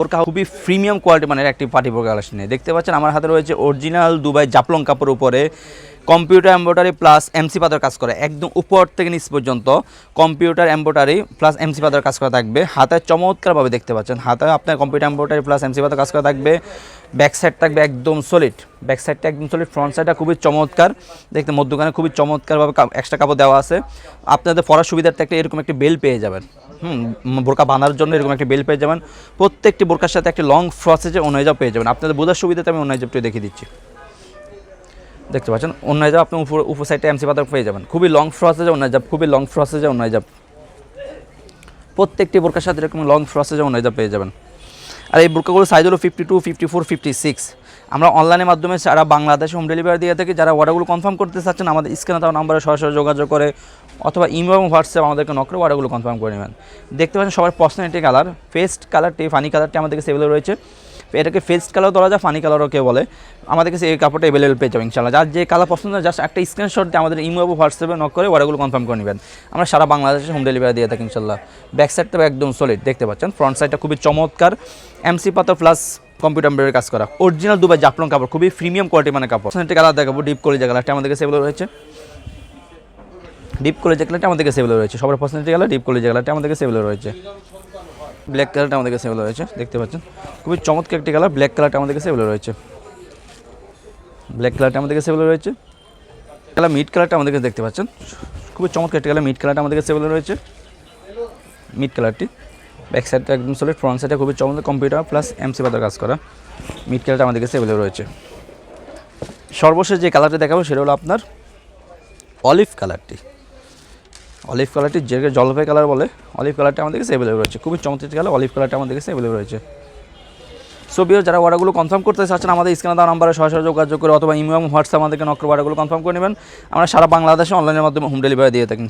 বোরকা খুবই premium quality মানের একটি পার্টি বোরকা কালেকশন নিয়ে দেখতে পাচ্ছেন আমার হাতে রয়েছে অরিজিনাল দুবাই জাফলং কাপড়ের উপরে কম্পিউটার এমব্রয়ডারি প্লাস এমসি পাতার কাজ করা একদম উপর থেকে নিচ পর্যন্ত কম্পিউটার এমব্রয়ডারি প্লাস এমসি পাতার কাজ করা থাকবে। হাতে চমৎকারভাবে দেখতে পাচ্ছেন হাতে আপনার কম্পিউটার এমব্রয়ডারি প্লাস এমসি পাতার কাজ করা থাকবে। ব্যাক সাইড থাকবে একদম সলিড, ব্যাক সাইডটা একদম সলিড, ফ্রন্ট সাইডটা খুবই চমৎকার দেখতে, মধ্যখানে খুবই চমৎকারভাবে এক্সট্রা কাপড় দেওয়া আছে। আপনাদের পরার সুবিধার্থে একটা এরকম একটি বেল পেয়ে যাবেন, বোরকা বাঁধার জন্য এরকম একটি বেল পেয়ে যাবেন। প্রত্যেকটি বোরকার সাথে একটি লং ফ্রসেজে অন্যজাব পেয়ে যাবেন। আপনাদের বোঝার সুবিধাতে আমি অন্যজাবটি দেখিয়ে দিচ্ছি। দেখতে পাচ্ছেন অন্যজাব আপনি উপর সাইডে এমসি পাতা পেয়ে যাবেন, খুবই লং ফ্রসেজে অন্যজাব, খুবই লং ফ্রসেজে অন্যজাব। প্রত্যেকটি বোরকার সাথে এরকম লং ফ্রসেজে অন্যজাব পেয়ে যাবেন। আর এই বোরকাগুলো সাইজ হলো 52, 54, 56। আমরা অনলাইনের মাধ্যমে সারা বাংলাদেশে হোম ডেলিভারি দিয়ে থাকি। যারা অর্ডারগুলো কনফার্ম করতে চাচ্ছেন আমাদের স্ক্রিনে দেওয়া নম্বরে সরাসরি যোগাযোগ করে অথবা ইমেল এবং হোয়াটসঅ্যাপ আমাদেরকে নক করে অর্ডারগুলো কনফার্ম করে নেবেন। দেখতে পাচ্ছেন সবার পার্সোনালিটি কালার, ফেস্ট কালারটি, ফানি কালারটি আমাদের কাছে অ্যাভেলেবল রয়েছে। এটাকে ফেস্ট কালার ধরা যায়, ফানি কালারও কেউ বলে। আমাদের কাছে এই কাপড়টা অ্যাভেলেবল পেয়ে যাবেন ইনশাআল্লাহ। যার যে কালার পছন্দ জাস্ট একটা স্ক্রিনশট দিয়ে আমাদের ইমেল এবং হোয়াটসঅ্যাপে নক করে অর্ডারগুলো কনফার্ম করে নেবেন। আমরা সারা বাংলাদেশে হোম ডেলিভারি দিয়ে থাকি ইনশাআল্লাহ। ব্যাক সাইডটা একদম সলিড দেখতে পাচ্ছেন, ফ্রন্ট সাইডটা খুবই চমৎকার এমসি পাতা প্লাস কম্পিউটার এমব্রয়ডারি কাজ করা অরিজিনাল দুবাই জাফলং কাপড়, খুবই প্রিমিয়াম কোয়ালিটি মানে কাপড়। সেটা কালার দেখাবো ডিপ কলিজা কালারটা আমাদের কাছে অ্যাভেলেবল রয়েছে। ডিপ কলিজা কালারটা আমাদের কাছে অ্যাভেলেবল রয়েছে, সবার পার্সোনালিটি কালার ডিপ কলিজা কালারটা আমাদের কাছে অ্যাভেলেবল রয়েছে। ব্ল্যাক কালারটা আমাদের কাছে অ্যাভেলেবল রয়েছে, দেখতে পাচ্ছেন খুবই চমৎকার একটি কালার। ব্ল্যাক কালারটা আমাদের কাছে অ্যাভেলেবল রয়েছে, ব্ল্যাক কালারটা আমাদের কাছে অ্যাভেলেবল রয়েছে। কালার মিড কালারটা আমাদের কাছে দেখতে পাচ্ছেন, খুবই চমৎকার একটি কালার। মিড কালারটা আমাদের কাছে অ্যাভেলেবল রয়েছে, মিড কালারটি। ব্যাক সাইডটা একদম সলিড, ফ্রন্ট সাইডটা খুবই চমৎকার কম্পিউটার প্লাস এমসি পাতার কাজ করা। মিড কালারটা আমাদের কাছে অ্যাভেলেবল রয়েছে। সর্বশেষ যে কালারটা দেখাবো সেটা হলো আপনার অলিভ কালারটি। অলিভ কালারটি যেটাকে জলপাই কালার বলে, অলিভ কালারটা আমাদের কাছে অ্যাভেলেবল রয়েছে, খুবই চমৎকার কালার। অলিভ কালারটা আমাদের কাছে অ্যাভেলেবল রয়েছে। সো ভিউয়ার্স, যারা অর্ডারগুলো কনফার্ম করতে চাচ্ছেন আমাদের স্ক্রিনে দেওয়া নাম্বারে সরাসরি যোগাযোগ করে অথবা ইমেল এবং হোয়াটসঅ্যাপ আমাদেরকে নক করে অর্ডারগুলো কনফার্ম করে নেবেন। আমরা সারা বাংলাদেশে অনলাইনের মাধ্যমে হোম ডেলিভারি দিয়ে থাকি।